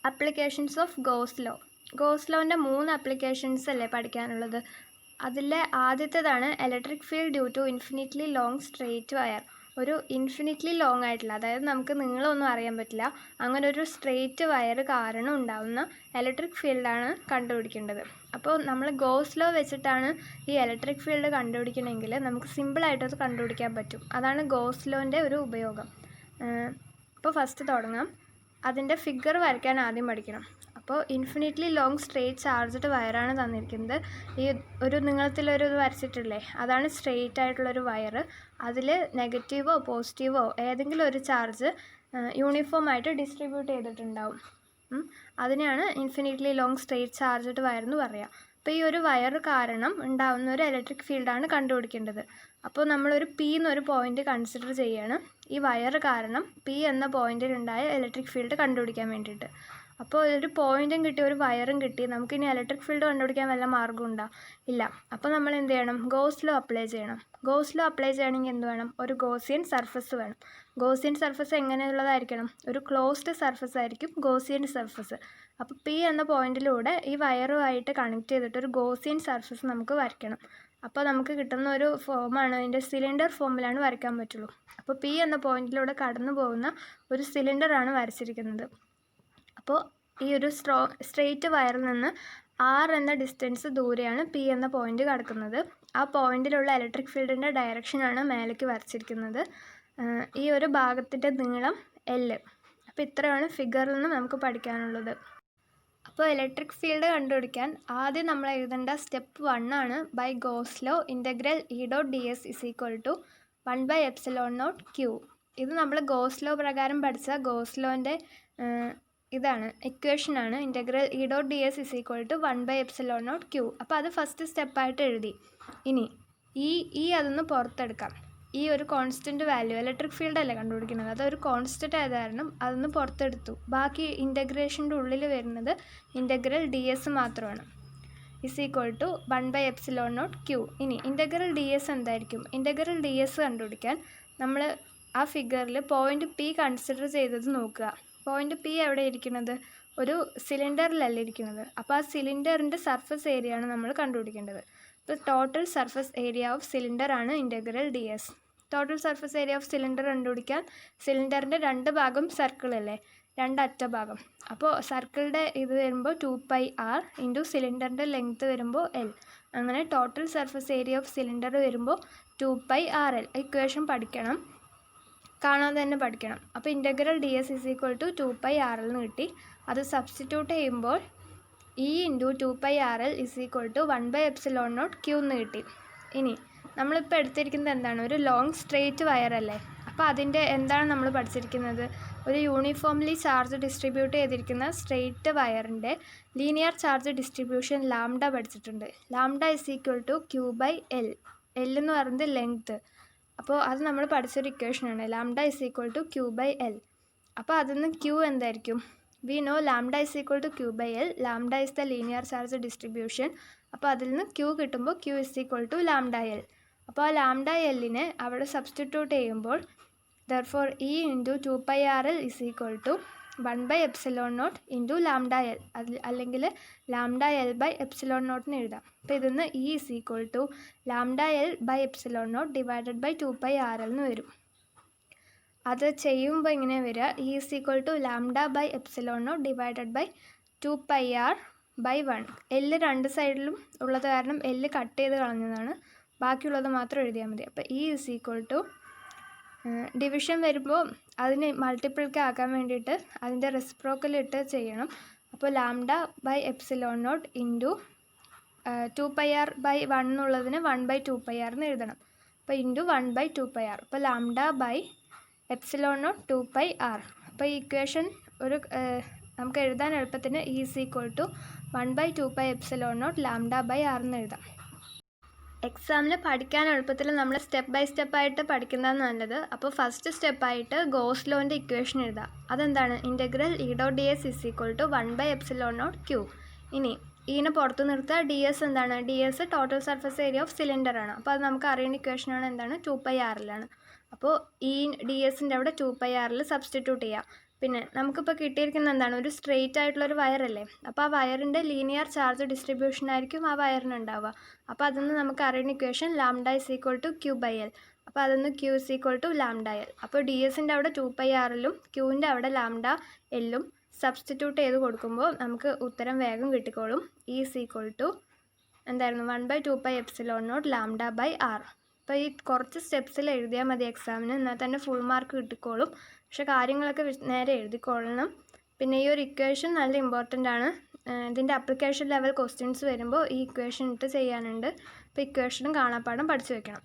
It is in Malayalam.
Applications of Gauss law. Gauss ലോൻ്റെ 3 അപ്ലിക്കേഷൻസ് അല്ലേ പഠിക്കാനുള്ളത്. അതിലെ ആദ്യത്തേതാണ് electric field due to infinitely long straight wire. ഒരു ഇൻഫിനിറ്റ്ലി ലോങ് ആയിട്ടുള്ള, അതായത് നമുക്ക് നീളമൊന്നും അറിയാൻ പറ്റില്ല, അങ്ങനെ ഒരു സ്ട്രെയിറ്റ് വയർ കാരണം ഉണ്ടാകുന്ന ഇലക്ട്രിക് ഫീൽഡാണ് കണ്ടുപിടിക്കേണ്ടത്. അപ്പോൾ നമ്മൾ ഗോസ് ലോ വെച്ചിട്ടാണ് ഈ ഇലക്ട്രിക് ഫീൽഡ് കണ്ടുപിടിക്കണമെങ്കിൽ നമുക്ക് സിമ്പിളായിട്ടത് കണ്ടുപിടിക്കാൻ പറ്റും. അതാണ് ഗോസ് ലോൻ്റെ ഒരു ഉപയോഗം. അപ്പോൾ ഫസ്റ്റ് തുടങ്ങാം. അതിൻ്റെ ഫിഗർ വരയ്ക്കാൻ ആദ്യം പഠിക്കണം. അപ്പോൾ ഇൻഫിനിറ്റ്ലി ലോങ് സ്ട്രെയിറ്റ് ചാർജ്ഡ് വയറാണ് തന്നിരിക്കുന്നത്. ഈ ഒരു നീളത്തിലൊരു വരച്ചിട്ടില്ലേ, അതാണ് സ്ട്രെയിറ്റ് ആയിട്ടുള്ളൊരു വയർ. അതിൽ നെഗറ്റീവോ പോസിറ്റീവോ ഏതെങ്കിലും ഒരു ചാർജ് യൂണിഫോം ആയിട്ട് ഡിസ്ട്രിബ്യൂട്ട് ചെയ്തിട്ടുണ്ടാവും. അതിനെയാണ് infinitely long straight charged wire എന്ന് പറയുക. അപ്പോൾ ഈ ഒരു വയർ കാരണം ഉണ്ടാകുന്ന ഒരു ഇലക്ട്രിക് ഫീൽഡാണ് കണ്ടുപിടിക്കേണ്ടത്. അപ്പോൾ നമ്മളൊരു പി എന്നൊരു പോയിൻ്റ് കൺസിഡർ ചെയ്യുകയാണ് ഈ വയർ കാരണം പി എന്ന പോയിന്റിലുണ്ടായ ഇലക്ട്രിക് ഫീൽഡ് കണ്ടുപിടിക്കാൻ വേണ്ടിയിട്ട്. അപ്പോൾ ഒരു പോയിന്റും കിട്ടി, ഒരു വയറും കിട്ടി. നമുക്കിനി ഇലക്ട്രിക് ഫീൽഡ് കണ്ടുപിടിക്കാൻ വല്ല മാർഗ്ഗമുണ്ടോ? ഇല്ല. അപ്പോൾ നമ്മൾ എന്ത് ചെയ്യണം? ഗോസ് ലോ അപ്ലൈ ചെയ്യണം. ഗോസ് ലോ അപ്ലൈ ചെയ്യണമെങ്കിൽ എന്ത് വേണം? ഒരു ഗോസിയൻ സർഫസ് വേണം. ഗോസിയൻ സർഫസ് എങ്ങനെയുള്ളതായിരിക്കണം? ഒരു ക്ലോസ്ഡ് സർഫസ് ആയിരിക്കും ഗോസിയൻ സർഫസ്. അപ്പോൾ പി എന്ന പോയിന്റിലൂടെ ഈ വയറുമായിട്ട് കണക്ട് ചെയ്തിട്ട് ഒരു ഗോസിയൻ സർഫസ് നമുക്ക് വരയ്ക്കണം. അപ്പോൾ നമുക്ക് കിട്ടുന്ന ഒരു ഫോമാണ്, അതിൻ്റെ സിലിണ്ടർ ഫോമിലാണ് വരയ്ക്കാൻ പറ്റുള്ളൂ. അപ്പോൾ പി എന്ന പോയിന്റിലൂടെ കടന്നു പോകുന്ന ഒരു സിലിണ്ടറാണ് വരച്ചിരിക്കുന്നത്. അപ്പോൾ ഈ ഒരു സ്ട്രെയിറ്റ് വയറിൽ നിന്ന് ആർ എന്ന ഡിസ്റ്റൻസ് ദൂരെയാണ് പി എന്ന പോയിന്റ് കിടക്കുന്നത്. ആ പോയിന്റിലുള്ള ഇലക്ട്രിക് ഫീൽഡിൻ്റെ ഡയറക്ഷനാണ് മേലേക്ക് വരച്ചിരിക്കുന്നത്. ഈ ഒരു ഭാഗത്തിൻ്റെ നീളം L. അപ്പോൾ ഇത്രയാണ് ഫിഗറിൽ നിന്ന് നമുക്ക് പഠിക്കാനുള്ളത്. അപ്പോൾ ഇലക്ട്രിക് ഫീൽഡ് കണ്ടുപിടിക്കാൻ ആദ്യം നമ്മൾ എഴുതേണ്ട സ്റ്റെപ്പ് 1 ആണ്. By Gauss law integral E.ds = 1/ε0Q. ഇത് നമ്മൾ ഗോസ് ലോ പ്രകാരം പഠിച്ച ഗോസ് ലോൻ്റെ ഇതാണ് ഇക്വേഷനാണ്. Integral E.ds = 1/ε0Q. അപ്പോൾ അത് ഫസ്റ്റ് സ്റ്റെപ്പായിട്ട് എഴുതി. ഇനി അതൊന്ന് പുറത്തെടുക്കാം. ഈ ഒരു കോൺസ്റ്റൻറ്റ് വാല്യൂ, ഇലക്ട്രിക് ഫീൽഡ് അല്ലേ കണ്ടുപിടിക്കുന്നത്, അതൊരു കോൺസ്റ്റൻ്റ് ആയത് കാരണം അതൊന്ന് പുറത്തെടുത്തു. ബാക്കി ഇൻ്റഗ്രേഷൻ്റെ ഉള്ളിൽ വരുന്നത് ഇൻ്റഗ്രൽ ds മാത്രമാണ്. = 1/ε0Q. ഇനി ഇൻ്റഗ്രൽ ds എന്തായിരിക്കും? ഇൻ്റഗ്രൽ ds കണ്ടുപിടിക്കാൻ നമ്മൾ ആ ഫിഗറിൽ പോയിൻ്റ് P കൺസിഡർ ചെയ്തത് നോക്കുക. പോയിൻ്റ് P എവിടെ ഇരിക്കുന്നത്? ഒരു സിലിണ്ടറിലല്ല ഇരിക്കുന്നത്. അപ്പോൾ ആ സിലിണ്ടറിൻ്റെ സർഫസ് ഏരിയ ആണ് നമ്മൾ കണ്ടുപിടിക്കേണ്ടത്. അപ്പോൾ total surface area of cylinder ആണ് integral ds. Total surface area of cylinder കണ്ടുപിടിക്കാൻ സിലിണ്ടറിൻ്റെ 2 ഭാഗം സർക്കിൾ അല്ലേ, 2 അറ്റഭാഗം. അപ്പോൾ സർക്കിളിൻ്റെ ഇത് വരുമ്പോൾ 2πr ഇൻറ്റു സിലിണ്ടറിൻ്റെ ലെങ്ത്ത് വരുമ്പോൾ L. അങ്ങനെ total surface area of cylinder വരുമ്പോൾ 2πrl. ഇക്വേഷൻ പഠിക്കണം, കാണാതെ തന്നെ പഠിക്കണം. അപ്പോൾ ഇൻ്റഗ്രൽ ds = 2πrl എന്ന് കിട്ടി. അത് സബ്സ്റ്റിറ്റ്യൂട്ട് ചെയ്യുമ്പോൾ E × 2πrl = 1/ε0Q എന്ന് കിട്ടി. ഇനി നമ്മളിപ്പോൾ എടുത്തിരിക്കുന്നത് എന്താണ്? ഒരു ലോങ് സ്ട്രെയിറ്റ് വയർ അല്ലേ. അപ്പോൾ അതിൻ്റെ എന്താണ് നമ്മൾ പഠിച്ചിരിക്കുന്നത്? ഒരു യൂണിഫോംലി ചാർജ് ഡിസ്ട്രിബ്യൂട്ട് ചെയ്തിരിക്കുന്ന സ്ട്രെയിറ്റ് വയറിൻ്റെ ലീനിയർ ചാർജ് ഡിസ്ട്രിബ്യൂഷൻ ലാംഡ പഠിച്ചിട്ടുണ്ട്. Lambda = Q/L. L എന്ന് പറയുന്നത് ലെങ്ത്ത്. അപ്പോൾ അത് നമ്മൾ പഠിച്ചൊരു ഇക്വേഷനാണ്. Lambda = Q/L. അപ്പോൾ അതിൽ നിന്ന് Q എന്തായിരിക്കും? We know lambda = Q/L. Lambda is the linear charge distribution. അപ്പോൾ അതിൽ നിന്ന് Q കിട്ടുമ്പോൾ Q = ലാംഡ L. അപ്പോൾ ആ ലാംഡ Lനെ അവിടെ സബ്സ്റ്റിറ്റ്യൂട്ട് ചെയ്യുമ്പോൾ therefore E × 2πrl = 1/ε0 × lambda L. അല്ലെങ്കിൽ ലാംഡ L/ε0 എന്ന് എഴുതാം. അപ്പോൾ ഇതിന്ന് E = ലാംഡ L/ε0 / 2πrl എന്ന് വരും. അത് ചെയ്യുമ്പോൾ ഇങ്ങനെ വരിക, E = ലാംഡ/ε0 / 2πr/1. L 2 സൈഡിലും ഉള്ളത് കാരണം L കട്ട് ചെയ്ത് കളഞ്ഞതാണ്, ബാക്കിയുള്ളത് മാത്രം എഴുതിയാൽ മതി. അപ്പോൾ E = ഡിവിഷൻ വരുമ്പോൾ അതിന് മൾട്ടിപ്പിൾക്ക് ആക്കാൻ വേണ്ടിയിട്ട് അതിൻ്റെ റെസിപ്രോക്കൽ ഇട്ട് ചെയ്യണം. അപ്പോൾ ലാംഡ/ε0 ഇൻറ്റു 2πr/1 എന്നുള്ളതിന് 1/2πr എന്ന് എഴുതണം. അപ്പോൾ ഇൻറ്റു 1/2πr. അപ്പോൾ ലാംഡ/ε0 2πr. അപ്പോൾ ഈ ഇക്വേഷൻ ഒരു നമുക്ക് എഴുതാൻ എളുപ്പത്തിന് E = 1/2πε0 ലാംഡ/r എന്ന് എഴുതാം. എക്സാമിന് പഠിക്കാൻ എളുപ്പത്തിൽ നമ്മൾ സ്റ്റെപ്പ് ബൈ സ്റ്റെപ്പായിട്ട് പഠിക്കുന്നതാണ് നല്ലത്. അപ്പോൾ ഫസ്റ്റ് സ്റ്റെപ്പായിട്ട് ഗോസ് ലോൻ്റെ ഇക്വേഷൻ എഴുതാം. അതെന്താണ്? Integral E.ds = 1/ε0Q. ഇനി ഈനെ പുറത്ത് നിർത്തുക. ds എന്താണ്? ds total surface area of cylinder ആണ്. അപ്പോൾ അത് നമുക്ക് അറിയേണ്ട ഇക്വേഷനാണ് എന്താണ്? 2πrl ആണ്. അപ്പോൾ ഈ dsൻ്റെ അവിടെ 2πrl സബ്സ്റ്റിറ്റ്യൂട്ട് ചെയ്യുക. പിന്നെ നമുക്കിപ്പോൾ കിട്ടിയിരിക്കുന്ന എന്താണ്, ഒരു സ്ട്രെയിറ്റ് ആയിട്ടുള്ളൊരു വയറല്ലേ. അപ്പോൾ ആ വയറിൻ്റെ ലീനിയർ ചാർജ് ഡിസ്ട്രിബ്യൂഷൻ ആയിരിക്കും ആ വയറിനുണ്ടാവുക. അപ്പോൾ അതൊന്ന് നമുക്ക് അറിയുന്ന ഇക്വേഷൻ λ=Q/L. അപ്പോൾ അതൊന്ന് Q=λL. അപ്പോൾ ds-ൻ്റെ അവിടെ 2πr-ലും Qൻ്റെ അവിടെ λL-ഉം സബ്സ്റ്റിറ്റ്യൂട്ട് ചെയ്ത് കൊടുക്കുമ്പോൾ നമുക്ക് ഉത്തരം വേഗം കിട്ടിക്കോളും. എന്തായിരുന്നു 1/2πε0 λ/r. അപ്പോൾ ഈ കുറച്ച് സ്റ്റെപ്സിൽ എഴുതിയാൽ മതി എക്സാമിന്, എന്നാൽ തന്നെ ഫുൾ മാർക്ക് കിട്ടിക്കോളും. പക്ഷെ കാര്യങ്ങളൊക്കെ നേരെ എഴുതിക്കൊള്ളണം. പിന്നെ ഈ ഒരു ഇക്വേഷൻ നല്ല ഇമ്പോർട്ടൻ്റ് ആണ്. ഇതിൻ്റെ അപ്ലിക്കേഷൻ ലെവൽ ക്വസ്റ്റ്യൻസ് വരുമ്പോൾ ഈ ഇക്വേഷൻ ഇട്ട് ചെയ്യാനുണ്ട്. അപ്പോൾ ഇക്വേഷനും കാണാപ്പാഠം പഠിച്ചു വെക്കണം.